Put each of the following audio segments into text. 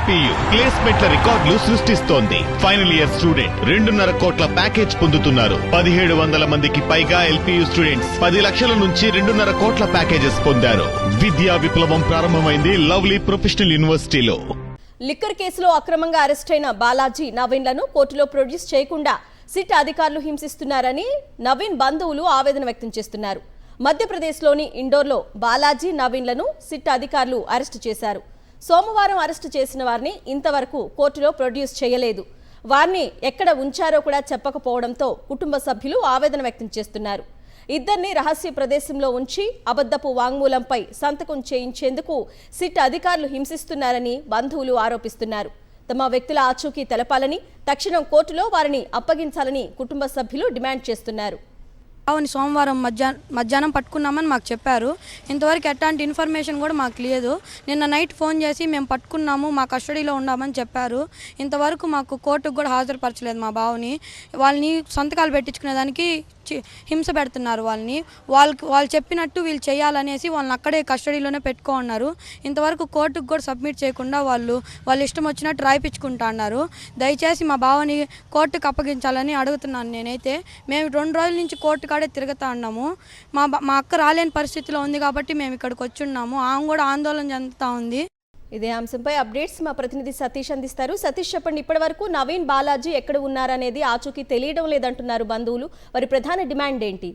LPU ప్లేస్మెంట్ల రికార్డులు సృష్టిస్తోంది. Final year student 2.5 కోట్ల ప్యాకేజ్ పొందుతున్నారు. 1700 మందికి పైగా ఎల్పీయూ స్టూడెంట్స్ 10 లక్షల నుంచి 2.5 కోట్ల ప్యాకేజెస్ పొందారు. విద్యా విప్లవం ప్రారంభమైంది లవ్లీ ప్రొఫెషనల్ యూనివర్సిటీలో. లిక్కర్ కేసులో అక్రమంగా అరెస్టైన బాలాజీ, నవీన్లను కోర్టులో ప్రొడ్యూస్ చేయకుండా సిట్ అధికారులు హింసిస్తున్నారని నవీన్ బంధువులు ఆవేదన వ్యక్తం చేస్తున్నారు. మధ్యప్రదేశ్లోని ఇండోర్లో బాలాజీ, నవీన్లను సిట్ అధికారులు అరెస్టు చేశారు. సోమవారం అరెస్టు చేసిన వారిని ఇంతవరకు కోర్టులో ప్రొడ్యూస్ చేయలేదు. వారిని ఎక్కడ ఉంచారో కూడా చెప్పకపోవడంతో కుటుంబ సభ్యులు ఆవేదన వ్యక్తం చేస్తున్నారు. ఇద్దరిని రహస్య ప్రదేశంలో ఉంచి అబద్ధపు వాంగ్మూలంపై సంతకం చేయించేందుకు సిట్ అధికారులు హింసిస్తున్నారని బంధువులు ఆరోపిస్తున్నారు. తమ వ్యక్తుల ఆచూకీ తెలపాలని, తక్షణం కోర్టులో వారిని అప్పగించాలని కుటుంబ సభ్యులు డిమాండ్ చేస్తున్నారు. అవును, సోమవారం మధ్యాహ్నం పట్టుకున్నామని మాకు చెప్పారు. ఇంతవరకు ఎట్లాంటి ఇన్ఫర్మేషన్ కూడా మాకు లేదు. నిన్న నైట్ ఫోన్ చేసి మేము పట్టుకున్నాము, మా కస్టడీలో ఉన్నామని చెప్పారు. ఇంతవరకు మాకు కోర్టుకు కూడా హాజరుపరచలేదు మా బావని. వాళ్ళని సంతకాలు పెట్టించుకునేదానికి హింస పెడుతున్నారు. వాళ్ళు చెప్పినట్టు వీళ్ళు చేయాలనేసి వాళ్ళని అక్కడే కస్టడీలోనే పెట్టుకున్నారు. ఇంతవరకు కోర్టుకు కూడా సబ్మిట్ చేయకుండా వాళ్ళు ఇష్టం వచ్చినట్టు రాయిపించుకుంటా అన్నారు. దయచేసి మా బావని కోర్టుకు అప్పగించాలని అడుగుతున్నాను. నేనైతే మేము 2 రోజుల నుంచి కోర్టు కాడే తిరుగుతా ఉన్నాము. మా అక్క రాలేని పరిస్థితిలో ఉంది కాబట్టి మేము ఇక్కడికి వచ్చి ఉన్నాము. ఆమె కూడా ఆందోళన చెందుతూ ఉంది. ఇదే అంశంపై అప్డేట్స్ మా ప్రతినిధి సతీష్ అందిస్తారు. సతీష్, చెప్పండి, ఇప్పటి వరకు నవీన్, బాలాజీ ఎక్కడ ఉన్నారనేది ఆచూకీ తెలియడం లేదంటున్నారు బంధువులు. వారి ప్రధాన డిమాండ్ ఏంటి?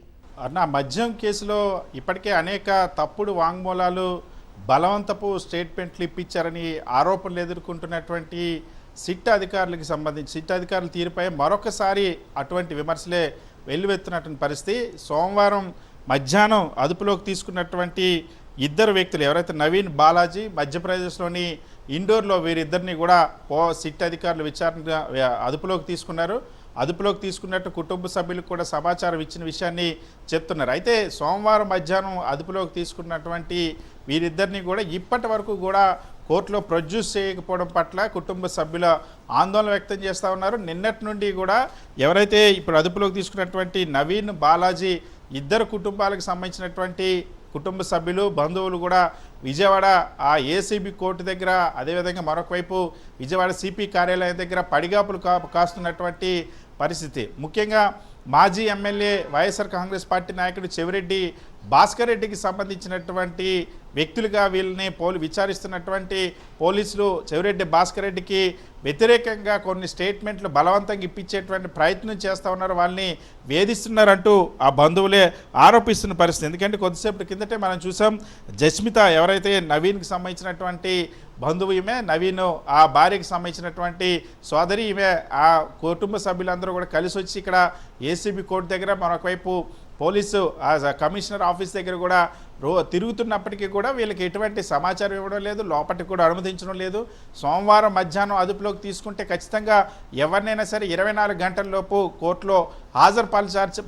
అన్న, మద్యం కేసులో ఇప్పటికే అనేక తప్పుడు వాంగ్మూలాలు, బలవంతపు స్టేట్మెంట్లు ఇప్పించారని ఆరోపణలు ఎదుర్కొంటున్నటువంటి సిట్ అధికారులకు సంబంధించి సిట్ అధికారుల తీరుపై మరొకసారి అటువంటి విమర్శలే వెల్లువెత్తున్నటువంటి పరిస్థితి. సోమవారం మధ్యాహ్నం అదుపులోకి తీసుకున్నటువంటి ఇద్దరు వ్యక్తులు ఎవరైతే నవీన్, బాలాజీ, మధ్యప్రదేశ్లోని ఇండోర్లో వీరిద్దరిని కూడా సిట్ అధికారులు విచారణ అదుపులోకి తీసుకున్నారు. అదుపులోకి తీసుకున్నట్టు కుటుంబ సభ్యులకు కూడా సమాచారం ఇచ్చిన విషయాన్ని చెప్తున్నారు. అయితే సోమవారం మధ్యాహ్నం అదుపులోకి తీసుకున్నటువంటి వీరిద్దరిని కూడా ఇప్పటి వరకు కూడా కోర్టులో ప్రొడ్యూస్ చేయకపోవడం పట్ల కుటుంబ సభ్యుల ఆందోళన వ్యక్తం చేస్తూ ఉన్నారు. నిన్నటి నుండి కూడా ఎవరైతే ఇప్పుడు అదుపులోకి తీసుకున్నటువంటి నవీన్, బాలాజీ ఇద్దరు కుటుంబాలకు సంబంధించినటువంటి కుటుంబ సభ్యులు, బంధువులు కూడా విజయవాడ ఆ ఏసీబీ కోర్టు దగ్గర, అదేవిధంగా మరొక వైపు విజయవాడ సిపి కార్యాలయం దగ్గర పడిగాపులు కాస్తున్నటువంటి పరిస్థితి. ముఖ్యంగా మాజీ ఎమ్మెల్యే వైఎస్ఆర్ కాంగ్రెస్ పార్టీ నాయకుడు చెవిరెడ్డి భాస్కర్ రెడ్డికి సంబంధించినటువంటి వ్యక్తులుగా వీళ్ళని విచారిస్తున్నటువంటి పోలీసులు చెవిరెడ్డి భాస్కర్ రెడ్డికి వ్యతిరేకంగా కొన్ని స్టేట్మెంట్లు బలవంతంగా ఇప్పించేటువంటి ప్రయత్నం చేస్తూ ఉన్నారు, వాళ్ళని వేధిస్తున్నారంటూ ఆ బంధువులే ఆరోపిస్తున్న పరిస్థితి. ఎందుకంటే కొద్దిసేపటి కిందటే మనం చూసాం, జస్మిత ఎవరైతే నవీన్కి సంబంధించినటువంటి బంధువు, ఈమె నవీన్ ఆ భార్యకి సంబంధించినటువంటి సోదరి, ఈమె ఆ కుటుంబ సభ్యులందరూ కూడా కలిసి వచ్చి ఇక్కడ ఏసీబీ కోర్టు దగ్గర, మరొకవైపు పోలీసు కమిషనర్ ఆఫీస్ దగ్గర కూడా తిరుగుతున్నప్పటికీ కూడా వీళ్ళకి ఎటువంటి సమాచారం ఇవ్వడం లేదు, లోపలికి కూడా అనుమతించడం లేదు. సోమవారం మధ్యాహ్నం అదుపులోకి తీసుకుంటే ఖచ్చితంగా ఎవరినైనా సరే 24 గంటల లోపు కోర్టులో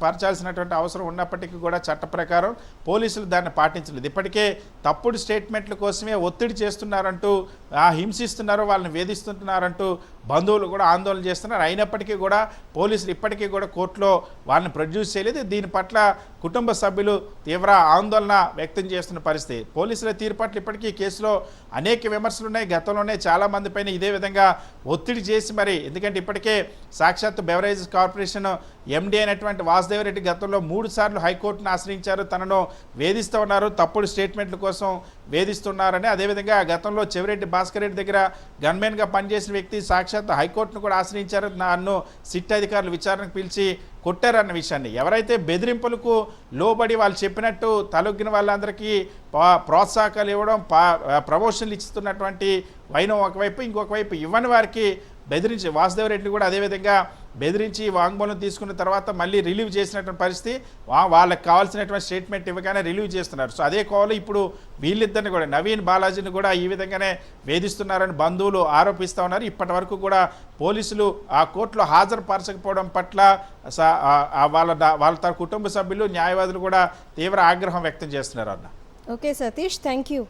పరచాల్సినటువంటి అవసరం ఉన్నప్పటికీ కూడా చట్ట ప్రకారం పోలీసులు దాన్ని పాటించలేదు. ఇప్పటికే తప్పుడు స్టేట్మెంట్ల కోసమే ఒత్తిడి చేస్తున్నారంటూ, హింసిస్తున్నారు, వాళ్ళని వేధిస్తున్నారంటూ బంధువులు కూడా ఆందోళన చేస్తున్నారు. అయినప్పటికీ కూడా పోలీసులు ఇప్పటికీ కూడా కోర్టులో వాళ్ళని ప్రొడ్యూస్ చేయలేదు. దీని పట్ల కుటుంబ సభ్యులు తీవ్ర ఆందోళన వ్యక్తం చేస్తున్న పరిస్థితి. పోలీసుల తీరు పట్ల ఇప్పటికీ కేసులో అనేక విమర్శలు ఉన్నాయి. గతంలోనే చాలామంది పైన ఇదే విధంగా ఒత్తిడి చేసి మరి, ఎందుకంటే ఇప్పటికే సాక్షాత్ బెవరేజెస్ కార్పొరేషన్ ఎండీ అయినటువంటి వాసుదేవరెడ్డి గతంలో 3 సార్లు హైకోర్టును ఆశ్రయించారు. తనను వేధిస్తూ ఉన్నారు, తప్పుడు స్టేట్మెంట్ల కోసం వేధిస్తున్నారని. అదేవిధంగా గతంలో చెవిరెడ్డి భాస్కర్ రెడ్డి దగ్గర గన్మెన్గా పనిచేసిన వ్యక్తి సాక్షాత్ హైకోర్టును కూడా ఆశ్రయించారు. నన్ను సిట్ అధికారులు విచారణకు పిలిచి కొట్టారన్న విషయాన్ని, ఎవరైతే బెదిరింపులకు లోబడి వాళ్ళు చెప్పినట్టు తలొగ్గిన వాళ్ళందరికీ ప్రోత్సాహకాలు ఇవ్వడం, ప్రమోషన్లు ఇస్తున్నటువంటి వైనం ఒకవైపు, ఇంకొక వైపు ఇవ్వని వారికి బెదిరించి, వాసుదేవరెడ్డిని కూడా అదేవిధంగా బెదిరించి వాంగ్మూలం తీసుకున్న తర్వాత మళ్ళీ రిలీవ్ చేసినటువంటి పరిస్థితి. వాళ్ళకి కావాల్సినటువంటి స్టేట్మెంట్ ఇవ్వగానే రిలీవ్ చేస్తున్నారు. సో అదే కోవలో ఇప్పుడు వీళ్ళిద్దరిని కూడా, నవీన్, బాలాజీని కూడా ఈ విధంగానే వేధిస్తున్నారని బంధువులు ఆరోపిస్తూ ఉన్నారు. ఇప్పటి వరకు కూడా పోలీసులు ఆ కోర్టులో హాజరుపరచకపోవడం పట్ల వాళ్ళ తన కుటుంబ సభ్యులు, న్యాయవాదులు కూడా తీవ్ర ఆగ్రహం వ్యక్తం చేస్తున్నారు. అన్న ఓకే సతీష్, థ్యాంక్ యూ.